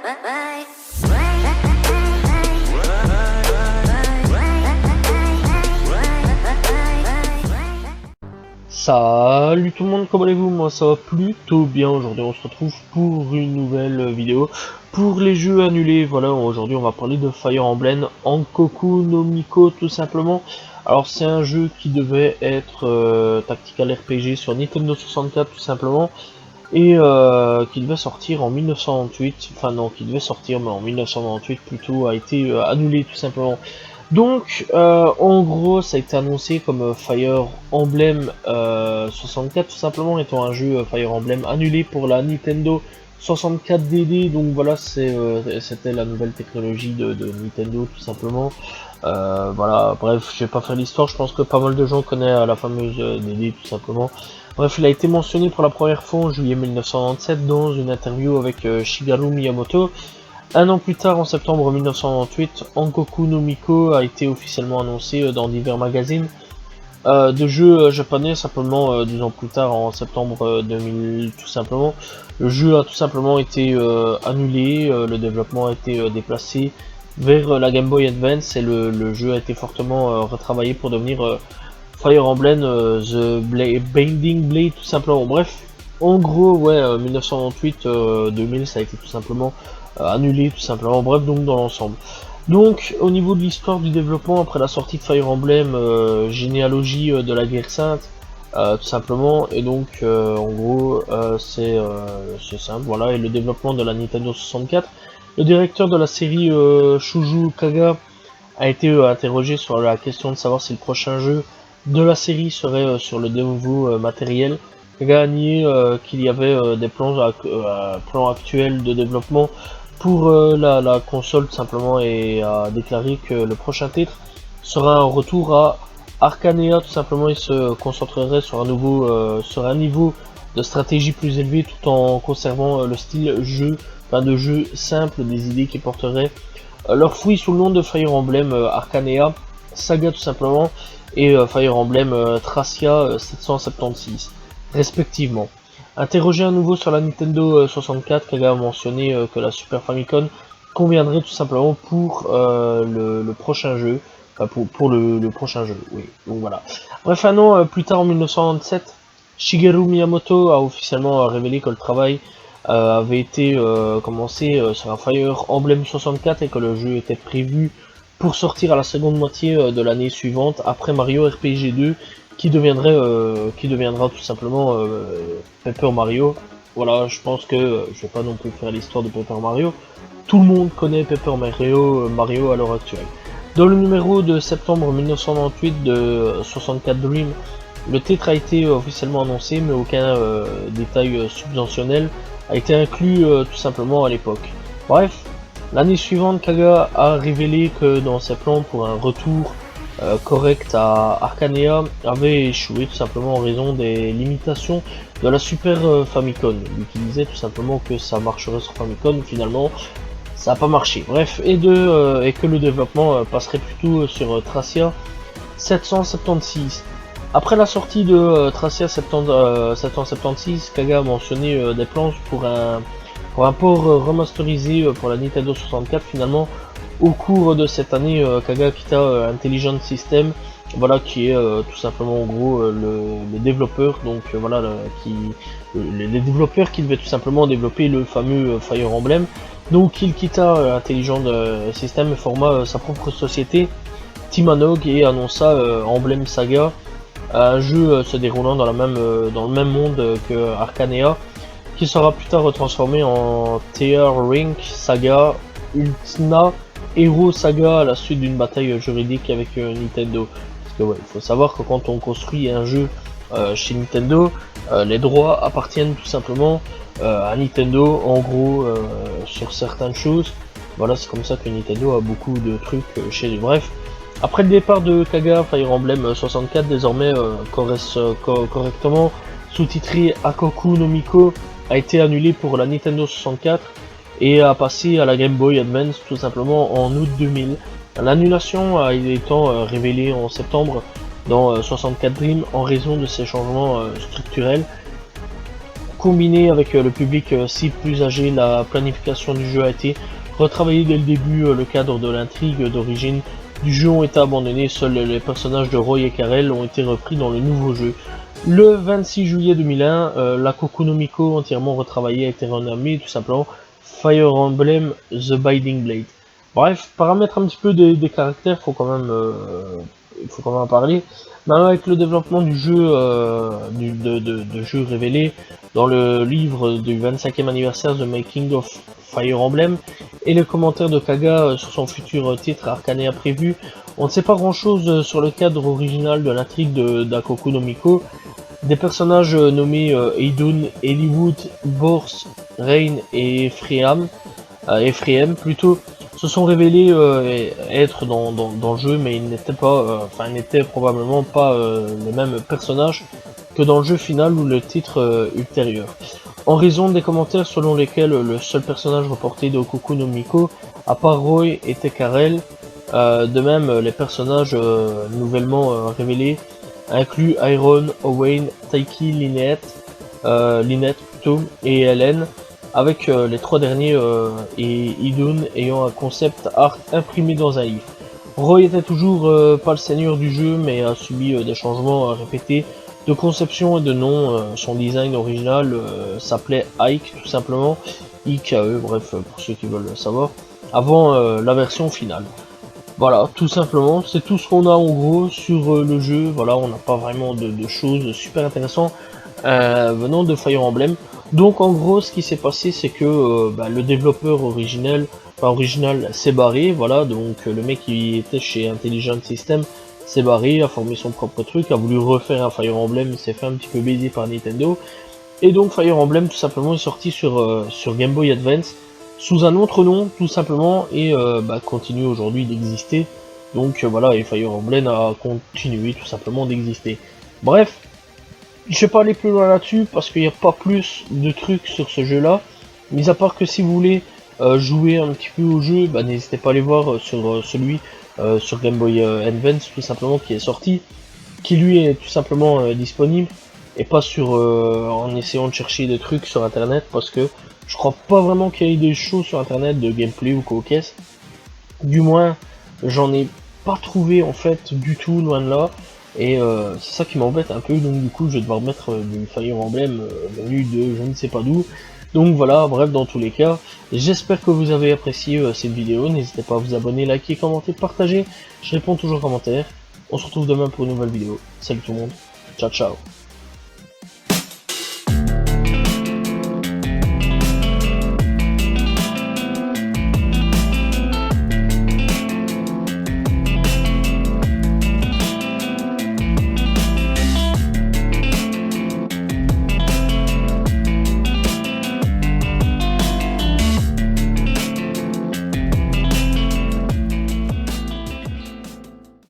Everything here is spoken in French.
Salut tout le monde, comment allez-vous? Moi ça va plutôt bien. Aujourd'hui on se retrouve pour une nouvelle vidéo pour les jeux annulés. Voilà, aujourd'hui on va parler de Fire Emblem Hankoku no Miko tout simplement. Alors c'est un jeu qui devait être tactical RPG sur Nintendo 64 tout simplement, et qui devait sortir en 1998, enfin non, qui devait sortir mais en 1998 plutôt, a été annulé tout simplement. Donc, en gros, ça a été annoncé comme Fire Emblem 64, tout simplement, étant un jeu Fire Emblem annulé pour la Nintendo 64 DD. Donc voilà, c'était la nouvelle technologie de Nintendo, tout simplement. Voilà, bref, je vais pas faire l'histoire, je pense que pas mal de gens connaissent la fameuse DD, tout simplement. Bref, il a été mentionné pour la première fois en juillet 1997 dans une interview avec Shigeru Miyamoto. Un an plus tard, en septembre 1998, Hankoku no Miko a été officiellement annoncé dans divers magazines de jeux japonais. Simplement, 2 ans plus tard, en septembre 2000, tout simplement, le jeu a tout simplement été annulé, le développement a été déplacé vers la Game Boy Advance, et le jeu a été fortement retravaillé pour devenir Fire Emblem Binding Blade, tout simplement. Bref, en gros, ouais, 1998-2000, ça a été tout simplement annulé, tout simplement. Bref, donc dans l'ensemble. Donc, au niveau de l'histoire du développement, après la sortie de Fire Emblem, généalogie de la guerre sainte, tout simplement, et donc, en gros, c'est simple, voilà, et le développement de la Nintendo 64. Le directeur de la série, Shuju Kaga, a été interrogé sur la question de savoir si le prochain jeu de la série serait sur le nouveau matériel. Kaga a nié qu'il y avait des plans actuels de développement pour la console tout simplement, et a déclaré que le prochain titre sera un retour à Arcanea tout simplement. Il se concentrerait sur un niveau de stratégie plus élevé tout en conservant le style de jeu simple, des idées qui porteraient leurs fruits sous le nom de Fire Emblem Arcanea Saga tout simplement, et Fire Emblem Thracia 776 respectivement. Interrogé à nouveau sur la Nintendo 64, Kaga a mentionné que la Super Famicom conviendrait tout simplement pour le prochain jeu, enfin pour le prochain jeu, oui, donc voilà. Bref, un an plus tard, en 1997, Shigeru Miyamoto a officiellement révélé que le travail avait été commencé sur un Fire Emblem 64, et que le jeu était prévu pour sortir à la seconde moitié de l'année suivante, après Mario RPG 2, qui deviendra tout simplement Paper Mario. Voilà, je pense que je vais pas non plus faire l'histoire de Paper Mario. Tout le monde connaît Paper Mario à l'heure actuelle. Dans le numéro de septembre 1998 de 64 Dream, le titre a été officiellement annoncé, mais aucun détail subventionnel a été inclus tout simplement à l'époque. Bref, l'année suivante, Kaga a révélé que dans ses plans pour un retour correct à Arcanea avait échoué tout simplement en raison des limitations de la Super Famicom. Il utilisait tout simplement que ça marcherait sur Famicom, finalement ça n'a pas marché. Bref, et que le développement passerait plutôt sur Thracia 776. Après la sortie de Thracia 776, Kaga a mentionné des plans pour un port remasterisé pour la Nintendo 64. Finalement, au cours de cette année, Kaga quitta Intelligent System, voilà, qui est tout simplement en gros le développeur, donc voilà, les développeurs qui devaient tout simplement développer le fameux Fire Emblem. Donc il quitta Intelligent System et forma sa propre société, Timanog, et annonça Emblem Saga, un jeu se déroulant dans le même monde que Arcanea, qui sera plus tard transformé en Tear Ring Saga Ultima Hero Saga à la suite d'une bataille juridique avec Nintendo. Parce que ouais, il faut savoir que quand on construit un jeu chez Nintendo, les droits appartiennent tout simplement à Nintendo, en gros, sur certaines choses. Voilà, c'est comme ça que Nintendo a beaucoup de trucs chez lui. Bref, après le départ de Kaga, Fire Emblem 64, désormais correctement sous-titré Hankoku no Miko, a été annulé pour la Nintendo 64 et a passé à la Game Boy Advance tout simplement en août 2000. L'annulation a étant révélée en septembre dans 64 Dream en raison de ces changements structurels combiné avec le public cible plus âgé, la planification du jeu a été retravaillée dès le début, le cadre de l'intrigue d'origine du jeu ont été abandonnés, seuls les personnages de Roy et Karel ont été repris dans le nouveau jeu. Le 26 juillet 2001, la Koku no Miko entièrement retravaillée a été renommée tout simplement Fire Emblem The Binding Blade. Bref, paramètres un petit peu des caractères, il faut quand même en parler. Même avec le développement du jeu, de jeu révélé dans le livre du 25e anniversaire The Making of Fire Emblem et les commentaires de Kaga sur son futur titre Arcanea prévu, on ne sait pas grand chose sur le cadre original de l'intrigue d'Akoku no Miko. Des personnages nommés Idun, Eliwood, Bors, Rain et Ephraim plutôt, se sont révélés être dans le jeu, mais ils n'étaient pas, n'étaient probablement pas les mêmes personnages que dans le jeu final ou le titre ultérieur. En raison des commentaires selon lesquels le seul personnage reporté de Koku no Miko, à part Roy, était Karel. De même, les personnages nouvellement révélés incluent Iron, Owain, Taiki, Lynette et Helen, avec les trois derniers et Idun ayant un concept art imprimé dans un livre. Roy était toujours pas le seigneur du jeu, mais a subi des changements répétés de conception et de nom. Son design original s'appelait Ike, tout simplement, IKE, bref, pour ceux qui veulent le savoir, avant la version finale. Voilà, tout simplement, c'est tout ce qu'on a en gros sur le jeu. Voilà, on n'a pas vraiment de choses super intéressantes venant de Fire Emblem. Donc en gros, ce qui s'est passé, c'est que le développeur original s'est barré. Voilà, donc le mec qui était chez Intelligent System s'est barré, a formé son propre truc, a voulu refaire un Fire Emblem, il s'est fait un petit peu baiser par Nintendo. Et donc Fire Emblem tout simplement est sorti sur Game Boy Advance sous un autre nom tout simplement et continue aujourd'hui d'exister. Donc voilà, et Fire Emblem a continué tout simplement d'exister. Bref, je vais pas aller plus loin là-dessus parce qu'il n'y a pas plus de trucs sur ce jeu là, mis à part que si vous voulez jouer un petit peu au jeu, n'hésitez pas à aller voir sur celui sur Game Boy Advance tout simplement qui est sorti, qui lui est tout simplement disponible, et pas sur en essayant de chercher des trucs sur internet, parce que je crois pas vraiment qu'il y ait des choses sur internet de gameplay ou quoi qu'est-ce. Du moins, j'en ai pas trouvé en fait du tout, loin de là, et c'est ça qui m'embête un peu. Donc du coup je vais devoir mettre du Fire Emblem venu de je ne sais pas d'où. Donc voilà, bref, dans tous les cas, j'espère que vous avez apprécié cette vidéo. N'hésitez pas à vous abonner, liker, commenter, partager. Je réponds toujours aux commentaires. On se retrouve demain pour une nouvelle vidéo. Salut tout le monde, ciao ciao.